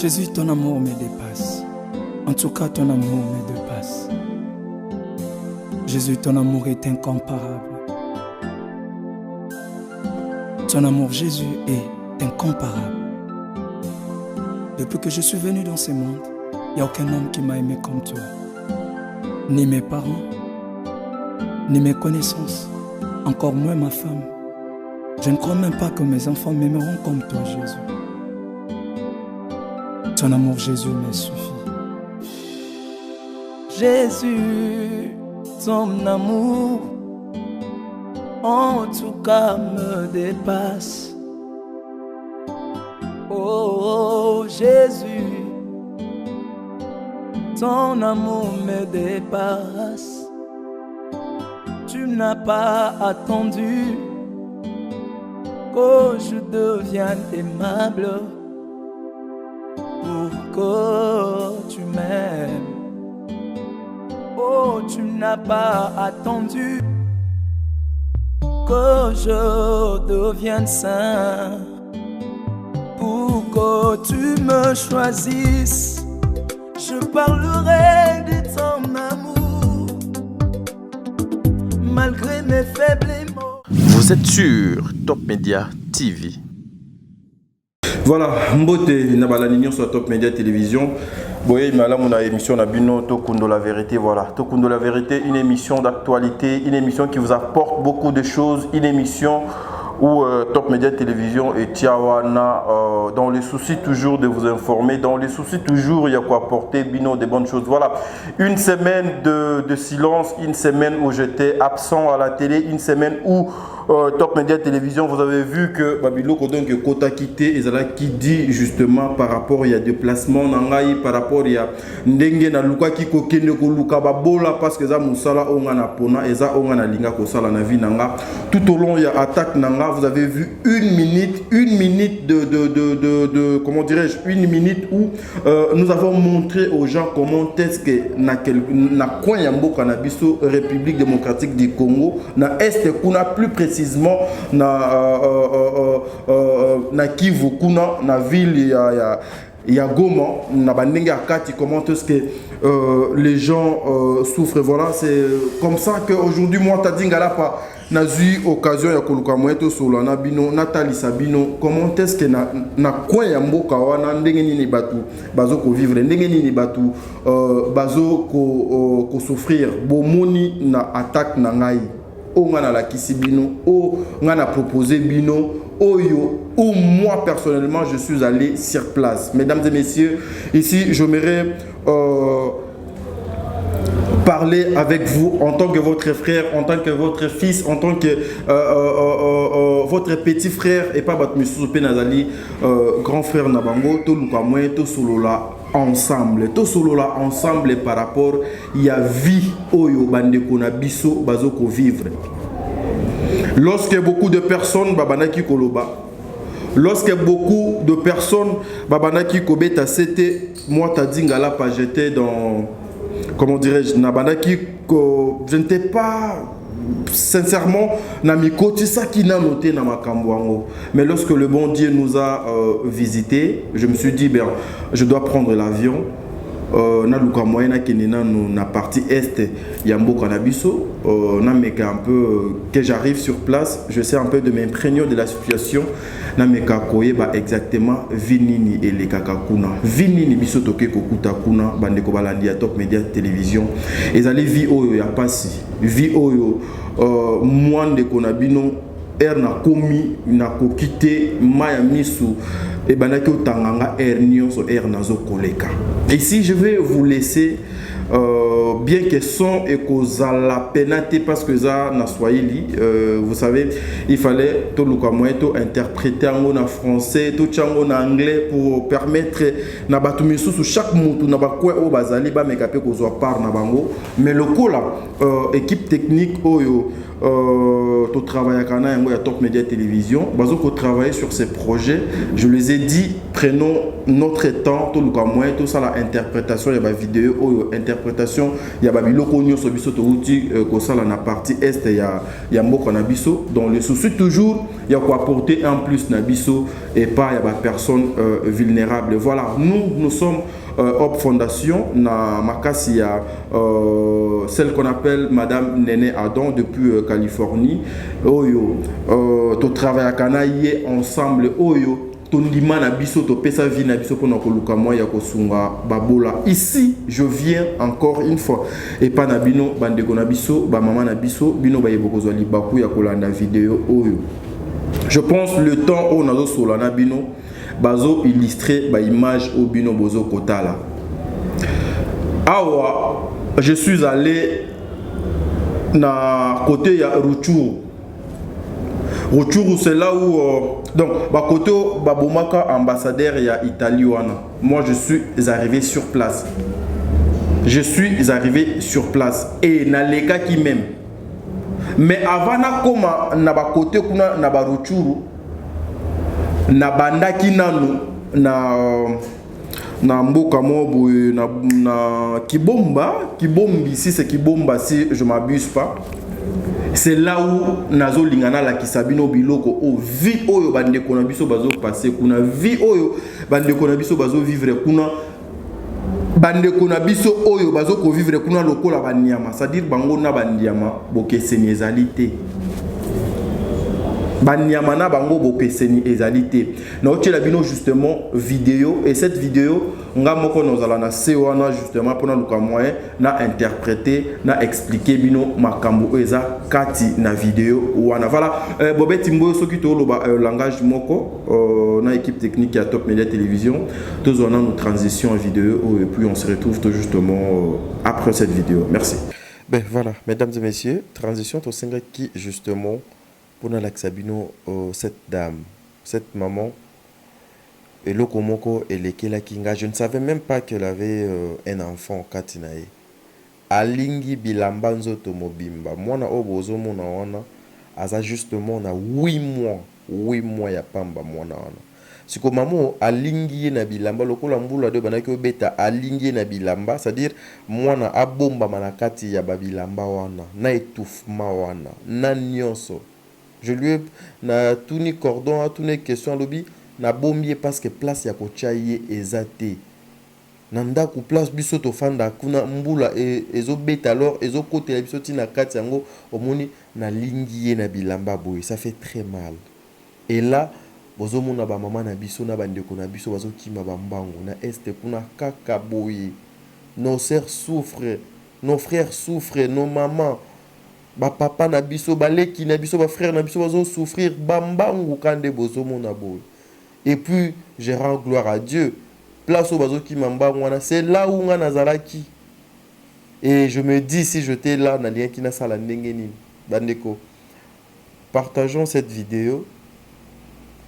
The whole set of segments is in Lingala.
Jésus, ton amour me dépasse. En tout cas, ton amour me dépasse. Jésus, ton amour est incomparable. Ton amour, Jésus, est incomparable. Depuis que je suis venu dans ce monde, il n'y a aucun homme qui m'a aimé comme toi. Ni mes parents, ni mes connaissances, encore moins ma femme. Je ne crois même pas que mes enfants m'aimeront comme toi, Jésus. Ton amour, Jésus, me suffit. Jésus, ton amour, en tout cas, me dépasse. Oh, Jésus, ton amour me dépasse. Tu n'as pas attendu que je devienne aimable pour que tu m'aimes. Oh, tu n'as pas attendu que je devienne saint pour que tu me choisisses. Je parlerai de ton amour malgré mes faibles mots. Vous êtes sur Top Media TV. Voilà, Mbote Nabalanignon sur Top Media Télévision. Boye Malam, on a émission Nabino Tokundo la vérité. Voilà, Tokundo la vérité, une émission d'actualité, une émission qui vous apporte beaucoup de choses, une émission où Top Media Télévision et Tiawana, dans les soucis toujours de vous informer, dans les soucis toujours il y a quoi apporter, Bino, des bonnes choses. Voilà, une semaine de silence, une semaine où j'étais absent à la télé, une semaine où Top Media Télévision, vous avez vu que Babilo Kodon que Kota quitté et Zala qui dit justement par rapport il y a déplacement nangai, par rapport il y a ndenge na luka ki kokene ko luka babola parce que za musala onga na pona et za onga na linga ko sala na vie nanga. Tout au long il y a attaque nanga, vous avez vu une minute de comment dirais-je, une minute où nous avons montré aux gens comment est-ce que na coin ya mboka na biso République démocratique du Congo na est kuna plus précisément na Kivu kuna na ville ya Goma na bandenge akati, comment est-ce que les gens souffrent. Voilà, c'est comme ça que aujourd'hui moi tadingala pa na eu occasion ya koluka moeto solo na bino Nathalie Sabino, comment est-ce que na coin ya mboka wana ndenge nini batu bazo ko vivre, ndenge nini batu bazo ko souffrir bomoni na attaque na ngai o ngana la kisibino o ngana proposé bino oyo où moi personnellement je suis allé sur place. Mesdames et messieurs, ici je m'aimerais parler avec vous en tant que votre frère, en tant que votre fils, en tant que votre petit frère et pas votre monsieur Penazali, grand frère Nabango, tout le Kamoué, tout solola ensemble, tout solola ensemble par rapport il y a vie oyo bande konabiso bazoko vivre. Lorsque beaucoup de personnes babanaki koloba, lorsque beaucoup de personnes babanaki kobeta, c'était moi tadingala pas j'étais dans, comment dirais-je, nabanaki ko je n'étais pas sincèrement namikoti ça qui n'a noté na makambo. Mais lorsque le bon Dieu nous a visité, je me suis dit ben je dois prendre l'avion. Na luka moyena kenena na partie est yambo kanabiso na meka un peu que j'arrive sur place, je sais un peu de m'imprégner de la situation na meka koye ba exactement vinini et les kakakuna vinini biso toke kokuta kuna bande ko balandi ya Top Media Télévision ezali vi oyo ya pasi vi oyo mwande konabino na komi na kokite maya misu et banaki otanganga nyonso nazo koleka. Ici je vais vous laisser bien que son et kozala penate parce que ça na swahili vous savez il fallait tout le moyen interpréter en français tout chango en anglais pour permettre na batu misusu chaque mutu na bakwe o bazali ba mekape kozwa par na bango mais le kola équipe technique oyo tout travail à Top Media Télévision, bazo ko travailler sur ces projets. Je les ai dit prenons notre temps, tout le moins, tout ça, l'interprétation, il y a la vidéo, interprétation, il y a la biloko nyo so biso to uti ko ça la partie est, il y a mboko na biso. Donc le souci toujours, il y a quoi apporter un plus na biso et pas il y a la personne vulnérable. Voilà, nous sommes Hop Fondation, na makasi ya celle qu'on appelle Madame Néné Adam depuis Californie. Oyo, to travail à Kanaïe ensemble, oyo. Tondima na biso to pesa vie na biso pona koluka moi ya kosunga babola. Ici, je viens encore une fois et pas na bino bandeko na biso, ba maman na biso, bino ba yebokozwa libaku ya kolanda vidéo oyo. Je pense le temps où nazo sola na bino bazo illustrer ba image au bino bozo kotala. Awa, je suis allé na côté ya Rutshuru. Rutshuru, c'est là où donc côté babomaka ambassadeur ya Italie wana. Moi je suis arrivé sur place. Je suis arrivé sur place et na leka qui même. Mais avant na koma na côté kuna na Rutshuru na bandaki nanu na mboka mobo na Kibombi, si c'est Kibomba si je m'abuse pas. C'est là où nazo lingana la kisabino biloko o vie oyo bande kona biso bazo passer kuna vie oyo bande kona biso bazo vivre kuna bande kona biso oyo bazo ko vivre kuna lokola banyama, c'est-à-dire bango na bandiama bokeseni ezalité banyama na bango bokeseni ezalité na otela bino justement vidéo et cette vidéo nga moko nozala na sewana justement pona luka moyen na interpréter na expliquer bino makambo eza kati na vidéo wana. Voilà, Bobeti Mboyo soki to loba langage moko na équipe technique à Top Media Télévision tous on a nos transitions en vidéo et puis on se retrouve tout justement après cette vidéo. Merci. Ben voilà, mesdames et messieurs, transition to senga qui justement pour l'axabino cette dame, cette maman et lokomoko et lekela kinga, je ne savais même pas qu'elle avait un enfant katinae. Alingi bilamba nzoto mobimba. Mwana obozo mona wana aza justement na 8 mois ya pamba mwana wana. Siko maman alingi na bilamba lokola mbula de banaki obeta alingi na bilamba, c'est-à-dire mwana abomba manakati ya babilamba wana, na étouffement wana, na nyonso. Je lui ai na tourné cordon, a tourné question lobby na bombier parce que place ya kochaye ezate. Nanda ku place biso to fanda kuna mbula ezo beta alors ezo côté la biso tina kati yango omoni na lingiye na bilamba boy, ça fait très mal. Et là bozo mona ba maman na biso na bandeko na biso bazo kima ba mbango na este kuna kaka boy. Nos sœurs souffrent, nos frères souffrent, nos mamans ba papa na biso baleki na biso ba frère na biso bazo souffrir bambangu kande bozo mona boy. Et puis je rends gloire à Dieu. Place au bazo ki mamba mwana, c'est là où nga nazalaki. Et je me dis si j'étais là na lien ki na sala ndenge nini bandeko. Partageons cette vidéo.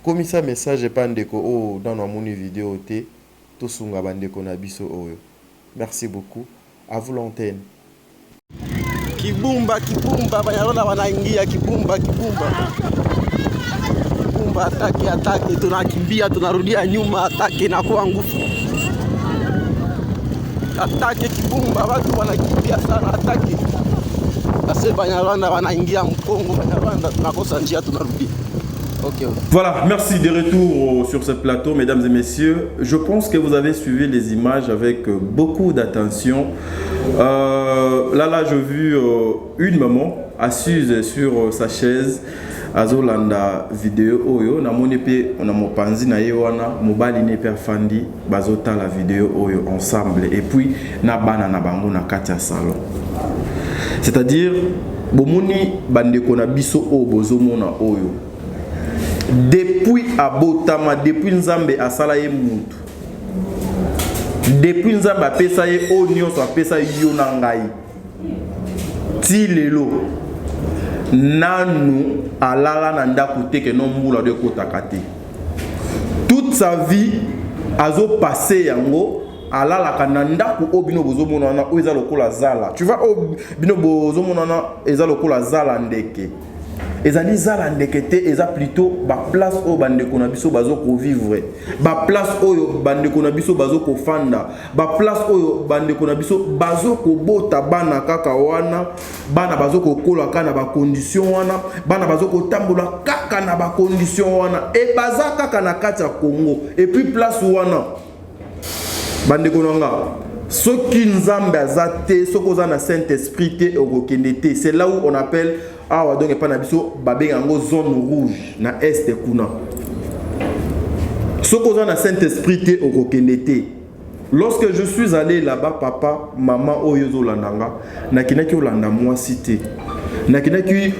Comme ça message pas ndeko oh dans na moni vidéo té to sunga bandeko na biso oyo. Merci beaucoup. À vous l'antenne. Kibumba banyarona wanaingia kibumba atake tunakimbia tunarudia nyuma atake na kuwa nguvu atake kibumba watu wanakimbia sana atake ase banyarwanda wanaingia mkongo banyarwanda tunakosa njia tunarudia. Okay. Voilà, merci de retour sur ce plateau, mesdames et messieurs. Je pense que vous avez suivi les images avec beaucoup d'attention. Là, j'ai vu une maman assise sur sa chaise. Azolanda vidéo oyo na monepe on a mon panzi na yewana mobali ne perfandi bazota la vidéo oyo ensemble et puis na bana na bango na katia salon. C'est-à-dire bomoni bandeko na biso o bozomona oyo. Depuis abotama, depuis Nzambe asala ye mutu. Depuis Nzambe apesa ye o nyonso apesa yo na ngai. Ti lelo nanu alala na ndaku te ke no mbula de kotakate. Toute sa vie azo passé yango alala kana ndaku obino bozo monana o eza lokola zala. Tu vois obino bozo monana eza lokola zala ndeke. ezali zala ndekete eza plutôt ba place oyo bandeko na biso bazo ko vivre, ba place oyo bandeko na biso bazo ko fanda, ba place oyo bandeko na biso bazo ko bota bana kaka wana, bana bazo ko kola kana ba condition wana, bana bazo ko tambola kaka na ba condition wana et baza kaka na kati ya Congo et puis place wana bandeko nanga soki nzambe azate soko za na Saint-Esprit te okokende te, c'est là où on appelle awa donc pas na biso babenga ngo zone rouge na est kuna. Soko za na Saint-Esprit te okokende te. Lorsque je suis allé là-bas, papa, maman oyo zo landanga nakinaki olanda moi cité. Nakinaki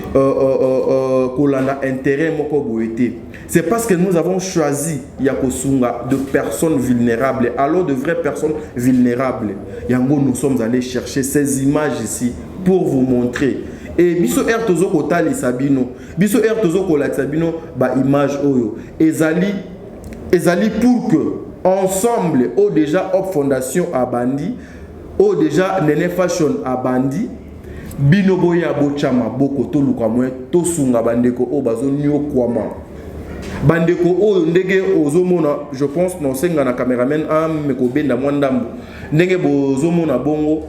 kolanda intérêt moko boyete. C'est parce que nous avons choisi Yakosunga de personnes vulnérables, alors de vraies personnes vulnérables. Yango, nous sommes allés chercher ces images ici pour vous montrer. Et biso er tozo kotali sabino, biso er tozo kolak sabino ba image oyo. Ezali pour que ensemble au déjà Hop Fondation à Bandi, au déjà Nene Fashion à Bandi, binoboya bochama boko to lukamwe to sunga bandeko o bazo nyo kwama. Bandeko o ndenge ozomona, je pense non senga na cameraman meko benda mwandambo. Ndenge bozomona bongo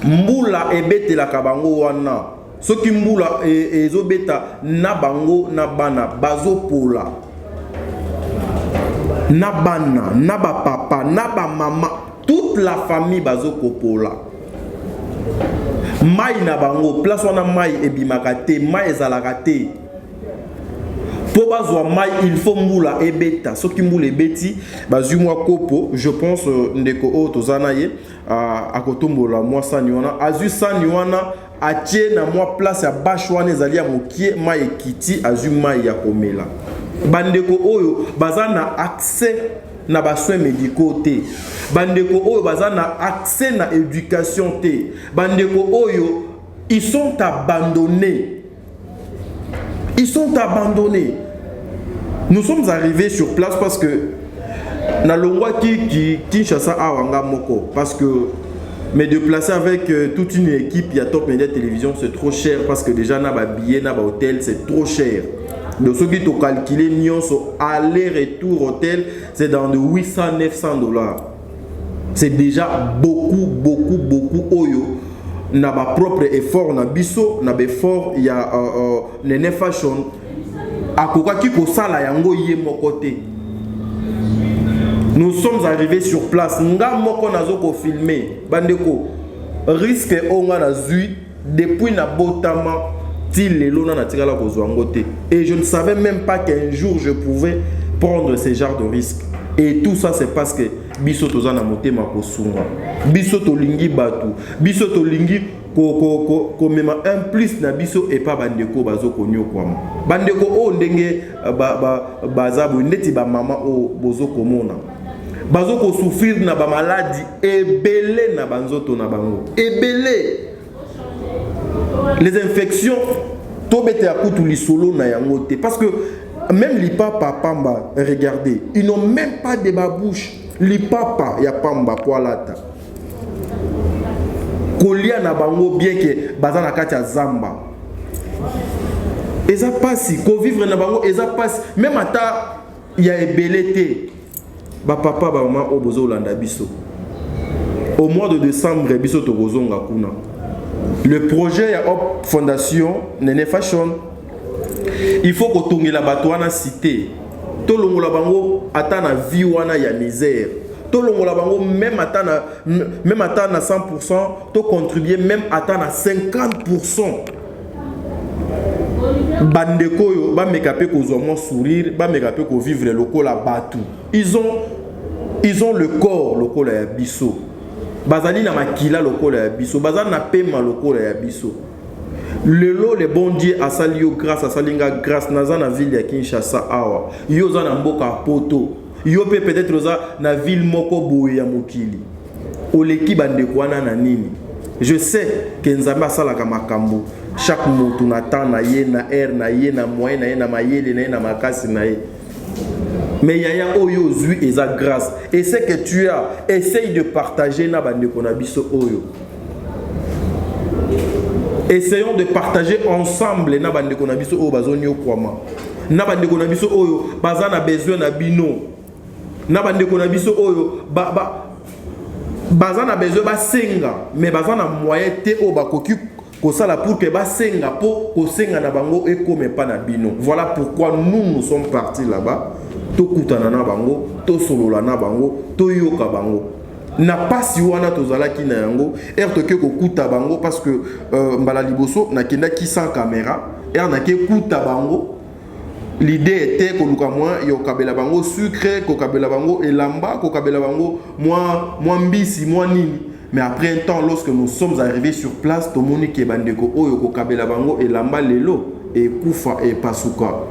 mbula ebete la kabango wana. Soki mbula ezobeta na bango na bana bazo pola. Na bana, na ba papa, na ba mama, toute la famille bazo kopola. Mai na bango, place wana mai ebimaka te, mai ezalaka te. Po bazwa mai, il faut mbula ebeta. Soki mbula ebeti, bazwi mwa kopo, je pense ndeko o tozana ye a kotombola mwa sani wana. Azwi sani wana atie na mwa place ya bash wana ezali ya mokie mai ekiti, azwi mai ya komela. Bandeko oyo baza na accès na ba soins médicaux te. Bandeko oyo baza na accès na éducation te. Bandeko oyo ils sont abandonnés. Ils sont abandonnés. Nous sommes arrivés sur place parce que na longwa ki Kinshasa awanga moko parce que me déplacer avec toute une équipe ya Top Media Télévision c'est trop cher parce que déjà na ba billet na ba hôtel c'est trop cher. Donc ceux qui ont calculé nyonso aller-retour hôtel c'est dans de 800-900 $. C'est déjà beaucoup oyo na ba propre effort na biso na ba effort ya Nene Fashion akokaki ko sala yango ye mokote. Nous sommes arrivés sur place nga moko nazo ko filmer bandeko risque onga na zui depuis na botama et je ne savais même pas qu'un jour je pouvais prendre ce genre de risque. Et tout ça c'est parce que biso tozana motema ko sunga. Biso to lingi batu. Biso to lingi ko mema un plus na biso et pas bandeko bazo konyo kwama. Bandeko o ndenge bazabu ndeti ba mama o bozo komona. Bazo ko souffrir na ba maladie ebele na banzoto na bango. Ebele. Les infections, parce que même les papas pamba, regardez, ils n'ont même pas de babouche. Les papas, il y a pamba poilata. Kolia na bango bien que bazana katia zamba. Et ça passe, ko vivre na bango, et ça passe. Même ata il y a ebelete. Ba papa ba maman obozo landa biso. Au mois de décembre, biso to bozonga kuna. Le projet ya Hop Fondation Nene Fashion, il faut que tu la batouana cité. Tolongo la bango atana vie wana ya misère. Tolongo la bango même atana 100%, to contribuer même atana 50%. Bandeko yo ba mekape ko zo sourire, ba mekape ko vivre le lokola batu. Ils ont le corps lokola ya biso. Bazali na makila lokola ya biso, bazali na pema lokola ya biso. Lelo le bon Dieu a sali yo grâce a salinga grâce naza na ville ya Kinshasa awa. Yo za na mboka poto. Yo peut-être za na ville moko boye ya mokili. Oleki bandeko wana na nini? Je sais que Nzambe asalaka makambo. Chaque motu na temps na ye na air na ye na moyen na ye na mayele na ye na makasi na ye. Mais yaya oyo zui eza grâce. Et c'est que tu as, essaye de partager na bandeko na biso oyo. Essayons de partager ensemble na bande ko na biso o bazoni okwama. Na bande ko na biso oyo bazana besoin na bino. Na bande ko na biso oyo bazana besoin ba senga mais bazana moyen te o bakoki ko sala pour que ba senga po ko senga na bango et comme pas na bino. Voilà pourquoi nous sommes partis là-bas. To kutana na bango, to solola na bango, to yoka bango. Na pasi wana tozalaki na yango ertoke ko kuta bango parce que mbala liboso na kenda ki sans caméra na ke kuta bango. L'idée était que luka moi yo kabela bango sucre, ko kabela bango elamba, ko kabela bango moi mbisi, moi nini. Mais après un temps, lorsque nous sommes arrivés sur place, tout le monde qui est bandeko oyo ko kabela bango elamba lelo et kufa et pasuka.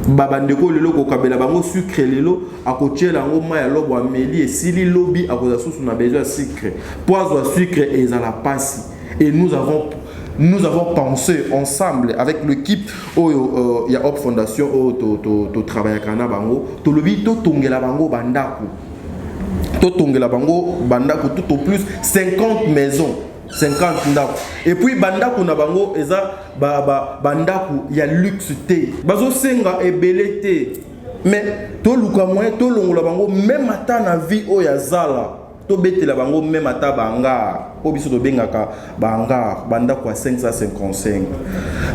Babandeko lelo ko kabela bango sucre lelo akotie lango maya lobo ameli et sili lobi akoza susu na besoin sucre. Poizo sucre et za la pasi. Et nous avons pensé ensemble avec l'équipe il y a Hop Fondation to travailler kana bango to lobi to tongela bango bandaku to tongela bango bandaku tout au plus 50 maisons 50 ndaku et puis bandaku na bango eza bandaku ya luxe te bazo senga ebele te mais to luka moyen to longola bango même ata na vie o ya zala to betela bango même ata banga o biso to bengaka banga banda kwa 555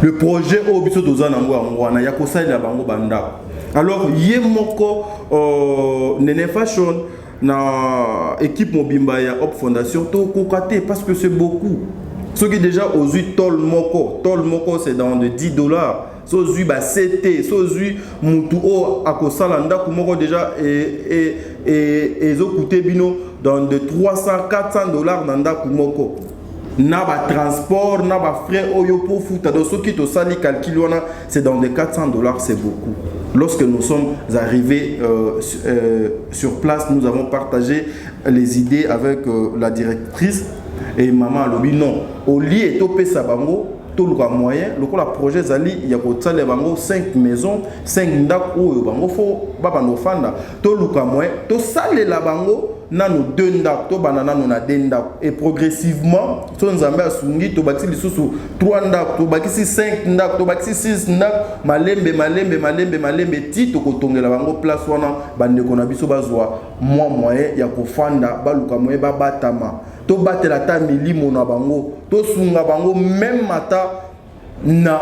le projet o biso to za nango wana ya kosalela bango banda alors ye moko nene fashion na équipe mobimba ya Hop Fondation to kokate parce que c'est beaucoup ce qui déjà aux tol moko c'est dans de $10 sozui ba CT sozui mutu o akosala ndaku moko déjà et zo coûté bino dans de $300-400 dans ndaku moko na ba transport na ba frais oyo pour futa donc ce qui to sali calcul wana c'est dans de $400 c'est beaucoup. Lorsque nous sommes arrivés sur place, nous avons partagé les idées avec la directrice et maman lobi non au lieu et topé sabango tout le moyen le projet zali il y a kotale bango 5 maisons 5 ndak oyo bango fo baba no fanda tout le moyen to sale la bango nanu 2 ndak to banana no na 2 ndak et progressivement to nzambe asungi to bakisi lisusu 3 ndak to bakisi 5 ndak to bakisi 6 ndak malembe ti to kotongela bango place wana bande ko na biso bazwa moyen ya kofanda baluka moyen babatama to batela ta milimo na bango to sunga bango même mata na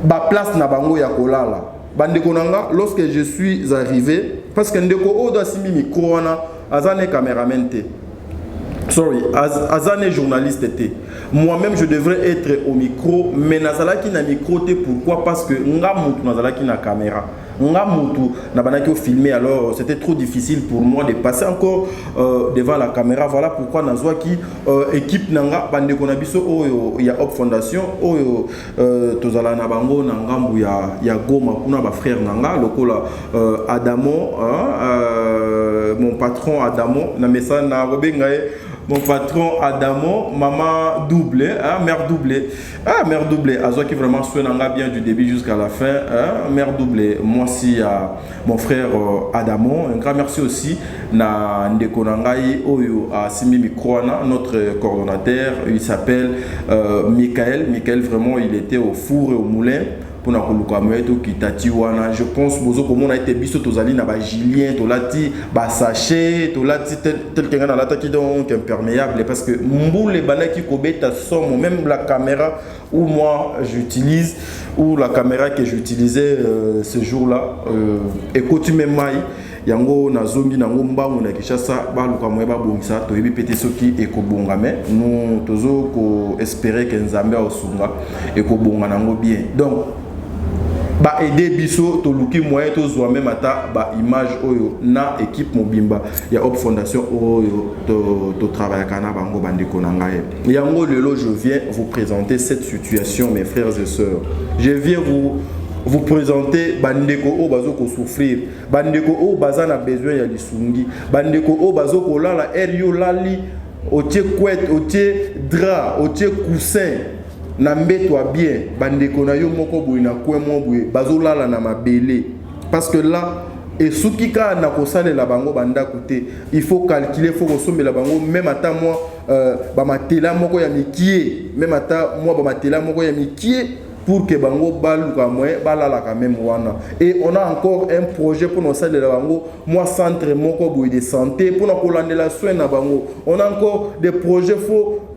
ba place na bango ya kolala bande konanga lorsque je suis arrivé parce que ndeko odo asimi micro wana azane cameraman te sorry azane journaliste te moi-même je devrais être au micro mais nazalaki na micro te pourquoi parce que nga mutu nazalaki na caméra nga mutu na banaki filmer alors c'était trop difficile pour moi de passer encore devant la caméra voilà pourquoi nazwaki équipe nanga bande ko na biso oyo ya Hop Fondation oyo tozala na bango na ngambu ya Goma kuna ba frère nanga lokola Adamo mon patron Adamo na message na robengae mon patron Adamo, maman doublée, mère doublée. Mère doublée, Azo qui vraiment soigne bien du début jusqu'à la fin. Mère doublée, moi aussi à mon frère Adamo. Un grand merci aussi na Ndekonangai Oyo à Simi Mikroana, notre coordonnateur. Il s'appelle Michael. Michael, vraiment, il était au four et au moulin. Je pense que on a été biso tozali na ba Julien tolati ba sachet tolati tel quelqu'un dans l'attaque donc imperméable parce que mboule banaki kobeta somme même la caméra où moi j'utilise ou la caméra que j'utilisais ce jour-là écoute même mai yango nazongi nango mbangu na Kishasa baluka moye babongisa toyebi pete soki ekobonga mais nous tozo ko espérer que Nzambe osunga ekobonga nango bien donc ba aider biso to luki moyen to zo même ata ba image oyo na équipe mobimba ya Hop Fondation oyo to travailler kana bango bandeko na ngai yango lelo je viens vous présenter cette situation mes frères et sœurs je viens vous présenter bandeko o bazo ko souffrir bandeko o bazana besoin ya lisungi bandeko o bazo ko lala erio lali otie couette otie drap otie coussin na mbetwa bien bandeko na yo moko boye na kwe mo boye bazolala na mabele parce que là et ce qui est na kosale la bango banda côté il faut calculer, il faut consommer la bango même à moi ba matela moko ya mikie, même à moi ba matela moko ya mikie pour que bango baluka moyen balala quand même wana. Et on a encore un projet pour nos salles de la bango moi centre moko boy de santé pour na kolandela soin na bango. On a encore des projets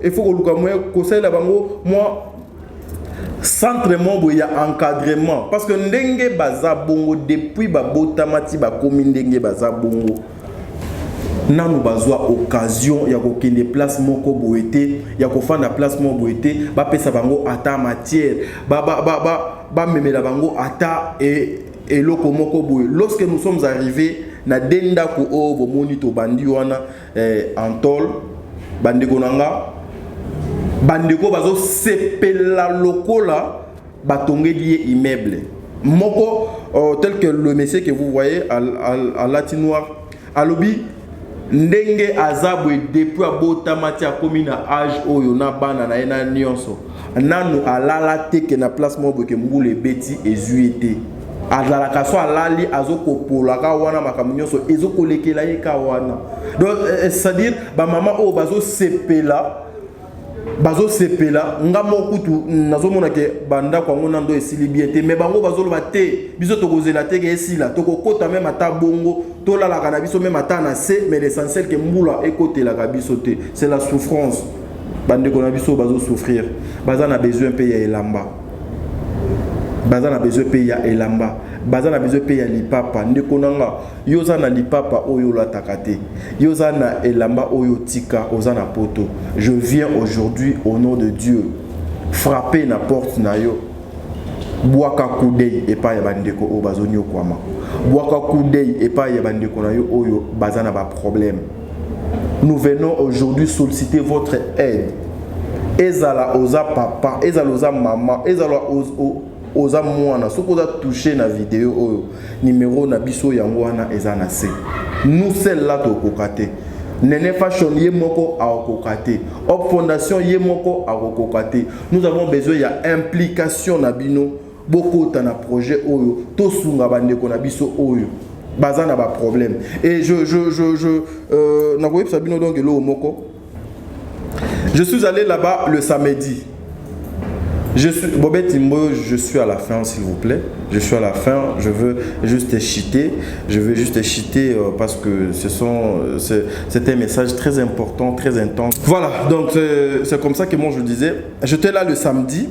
il faut que moyen ko salles la bango moi centre membre il y a encadrement parce que ndenge baza bongo depuis babotamati ba komi ndenge baza bongo nanu bazwa occasion ya kokende place moko boete ya kofanda place moko boete ba pesa bango ata matière ba memela bango ata et loko moko boye. Lorsque nous sommes arrivés na denda ko o bo monito bandi wana antol bandeko nanga bandeko bazo sepela lokola batongeli immeuble moko tel que le monsieur que vous voyez à latinoir alobi ndenge azabwe depuis abotamati akomi na âge oyo na bana na ena nyonso nanu alala teke na place moko ke mbule beti ezuete azala kaso alali azokopola ka wana makambo nyonso ezokolekela ye ka wana. Donc c'est-à-dire ba mama o bazo sepela nga mokutu nazomona ke banda kwa ngona ndo esili bien te mais bango bazoloba te biso tokozela te ke esila tokokota même ata bongo tolala kana biso même ata na se mais l'essentiel que mbula ekotela ka biso te c'est la souffrance bande ko na biso bazo souffrir baza na besoin pe ya elamba baza na besoin pe ya elamba baza na besoin pe ya lipapa ndeko nanga yoza na lipapa oyo la takate yoza na elamba oyo tika oza na poto. Je viens aujourd'hui au nom de Dieu frapper na porte na yo boaka kudei epa ya bandeko o bazonyo kwama boaka kudei epa ya bandeko na yo oyo baza na ba problème. Nous venons aujourd'hui solliciter votre aide. Ezala oza papa, ezala oza maman, ezala oza mwana soko oza touché na vidéo oyo numéro na biso yango wana eza na se. Nous celle-là tokokate Nene Fashion ye moko a kokate Op Fondation ye moko a kokate. Nous avons besoin ya implication na bino beaucoup na projet oyo to sunga bandeko na biso oyo baza na ba problème. Et na koyeb sabino donc lo moko je suis allé là-bas le samedi. Je suis à la fin s'il vous plaît. Je suis à la fin, je veux juste chiter. Parce que c'est un message très important, très intense. Voilà, donc c'est comme ça que moi je disais. J'étais là le samedi.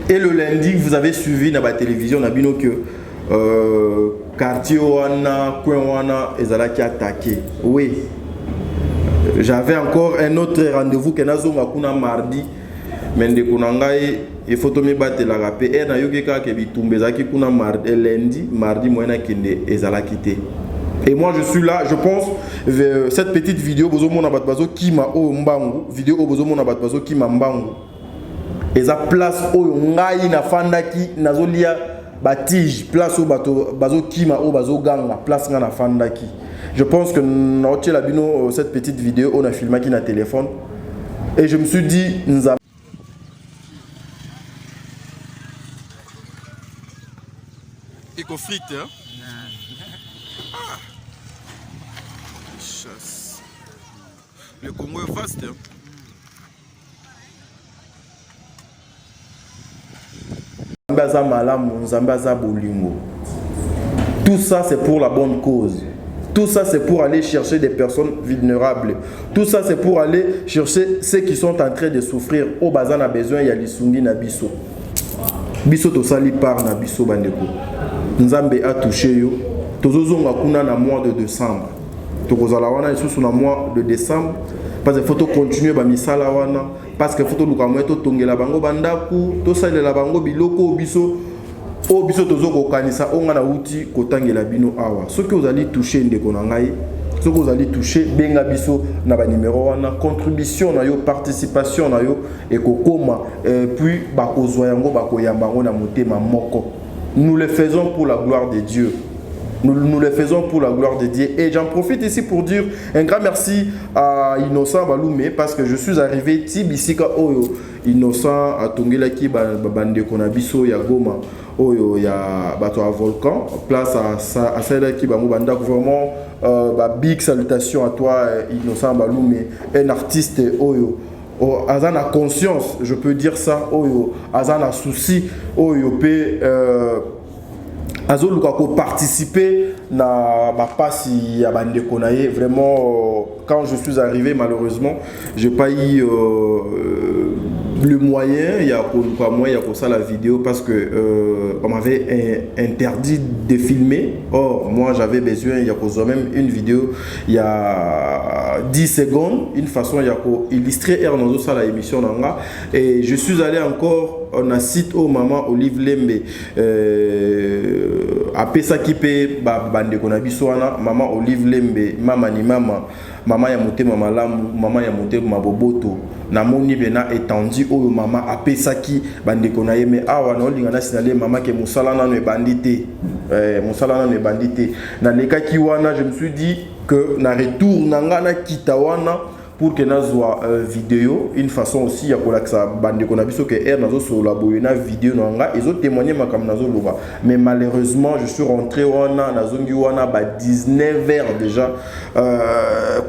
Et le lundi, vous avez suivi dans la télévision que quartier wana, coin wana, ezala qui attaqué. Oui. J'avais encore un autre rendez-vous que nazonga kuna mardi. Mende kunangai il faut tomber battre la rapé. Et na yokeka ke bitumbezaki kuna mardi mardi moyena kende ezala quitté. Et moi je suis là, je pense cette petite vidéo bozo mona batbazo kima o mbangu, vidéo bozo mona batbazo kima mbangu. Eza place oyo ngai na fandaki nazolia batige place au bazo kima au bazo ganga place nga na fandaki. Je pense que notre labino cette petite vidéo on a filmé qui na téléphone et je me suis dit nous avons conflit hein. Ah. Chasse. Le Congo est vaste hein. Tout ça c'est pour la bonne cause. Tout ça c'est pour aller chercher des personnes vulnérables. Tout ça c'est pour aller chercher ceux qui sont en train de souffrir. Au bazan a besoin ya lisungi na biso. Biso to sali par na biso bandeko. Nzambe a touché yo. Tozozonga kuna na mois de décembre. Tokozala wana isusu na mois de décembre. Parce qu'il faut continuer ba misala wana. Parce que faut luka mweto tongela bango bandaku, to salela bango biloko biso tozoko kanisa onga na uti kotangela bino awa. Ce que vous allez toucher ndeko na ngai, ce que vous allez toucher benga biso na ba numéro wana, contribution na yo, participation na yo et kokoma puis bakozwa yango bakoyamba ngo na motema moko. Nous le faisons pour la gloire de Dieu. Nous le faisons pour la gloire de Dieu. Et j'en profite ici pour dire un grand merci à Innocent Baloumé parce que je suis arrivé Tibisika Oyo. Innocent atongelaki bandeko na biso ya Goma oyo ya bato à volcan place à celle qui bango bandako vraiment big salutation à toi Innocent Balume, un artiste oyo azana conscience, je peux dire ça, oyo azana souci oyo pe azoluka ko participer na ba passe ya bandeko na ye. Vraiment quand je suis arrivé, malheureusement j'ai pas eu le moyen, il y a pas moyen, il y a ça la vidéo parce que on m'avait interdit de filmer. Or moi j'avais besoin, il y a même une vidéo, il y a 10 secondes, une façon il y a illustrer dans ça la émission nanga. Et je suis allé encore on a site au maman Olive Lembe à pesa kipe bande konabiswana maman Olive Lembe mama ni mama ya motema malamu mama ya motema boboto na moni bena étendu oyo mama apesaki bande konaye me awa na olinga na sinale mama ke musala na no bandité musala na no bandité na leka ki wana je me suis dit que na retour nanga na kitawana pour que nazwa vidéo une façon aussi ya kolaksa bande konabiso que nazo sur la boyena vidéo nanga ils ont témoigné makam nazo loba mais malheureusement je suis rentré wana nazongi wana ba 19h déjà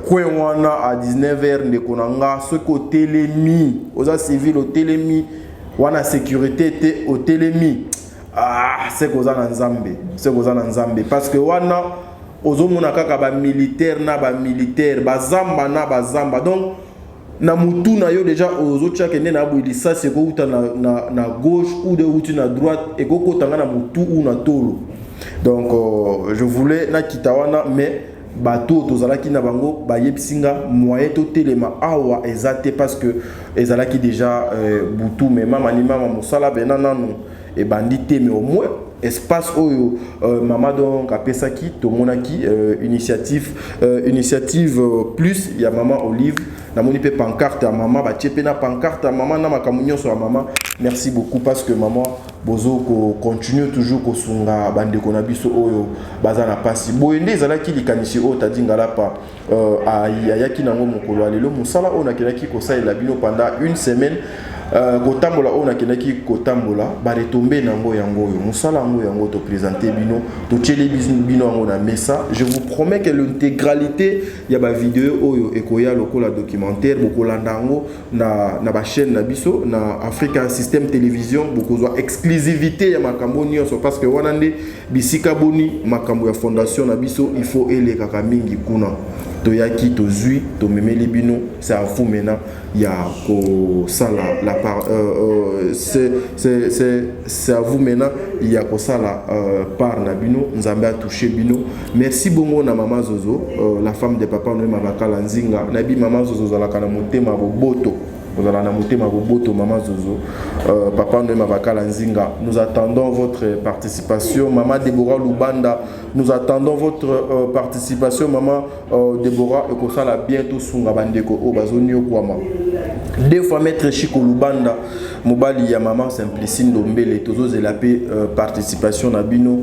coin wana à 19h ndekonanga ce côté telemi oza civil au telemi wana sécurité était au telemi c'est koza na nzambe parce que wana ozomona kaka ba militaire na ba militaire bazamba na bazamba donc na mutu na yo déjà ozotia kende na boilisa c'est ko uta na gauche ou de uti na droite et ko kotanga na mutu ou na tolo donc je voulais na kitawana mais bato tozalaki na bango bayebsinga moyen to telema awa ezate parce que ezalaki déjà butu mais mama ni mama musala benana non et bandité mais au moins espace oyo mama donc apesaki to monaki initiative plus ya mama Olive na moni pe pancarte ya mama ba tiepe na pancarte ya mama na makamunyo sur mama. Merci beaucoup parce que maman bozo ko continue toujours ko sunga bande ko na biso oyo bazana pasi boyende ezalaki likanisi o tadingala pa ayaki nango mokolo alelo musala ona kelaki ko salela bino pendant une semaine kotambola ona kenaki kotambola ba retomber nango yango yo musala ngo yango to présenter bino to tchele bino yango na mesa. Je vous promets que l'intégralité ya ba vidéo oyo ekoya lokola documentaire bokolanda ngo na ba chaîne na biso na Africa System Télévision bokozwa exclusivité ya makambo nyonso parce que wana nde bisika boni makambo ya fondation na biso il faut eleka ka mingi kuna toyaki tozui to memeli bino c'est à vous maintenant ya ko sala la part c'est à vous maintenant ya ko sala par na bino nzambe a touché bino. Merci bongo na mama Zozo la femme de papa no mabakala nzinga na bi mama Zozo zalaka na motema boboto ozala na motema boboto mama Zozo papa no mabakala nzinga. Nous attendons votre participation maman Deborah Lubanda, nous attendons votre participation maman Deborah et ko sala bientôt sunga bandeko o bazoni okwama deux fois maître Chiko Lubanda mobali ya maman Simplicine Dombele tozo zelape participation na bino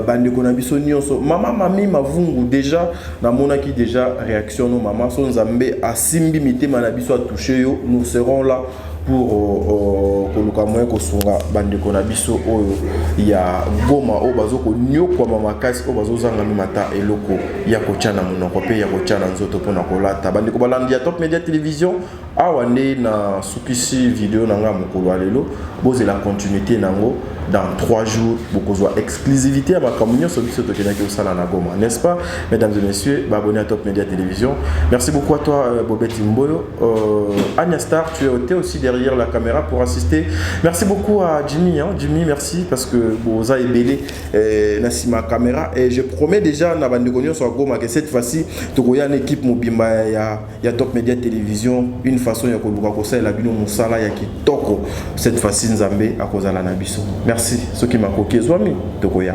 bandeko na biso nyonso maman mami mavungu déjà na monaki déjà réaction no maman son nzambe asimbi mitema na biso a touché yo. Nous serons là pour koluka moyen kosunga bandeko na biso oyo ya Goma o bazoko nyokwa mama kasi o bazozanga mata eloko ya kochana monoko pe ya kochana nzoto pona kolata bandeko balandi ya Top Media Télévision awa nde na sukisi vidéo nanga mokolo alelo boze la continuité nango dans 3 jours bokozwa exclusivité à makamunyo so biso to kenaki osala na Goma, n'est-ce pas mesdames et messieurs, abonnez à Top Media Télévision. Merci beaucoup à toi Bobette Mboyo. Anya Star, tu es aussi derrière la caméra pour assister. Merci beaucoup à Jimmy Jimmy merci parce que boza ebele nasima caméra et je promets déjà na bande konyo so Goma que cette fois-ci tokoya une équipe mobimba ya Top Media Télévision une façon ya koluka kosala la bino musala ya kitoko cette fois-ci nzambe akozala na biso. Merci ceux qui m'a coqué Zwami tokoya.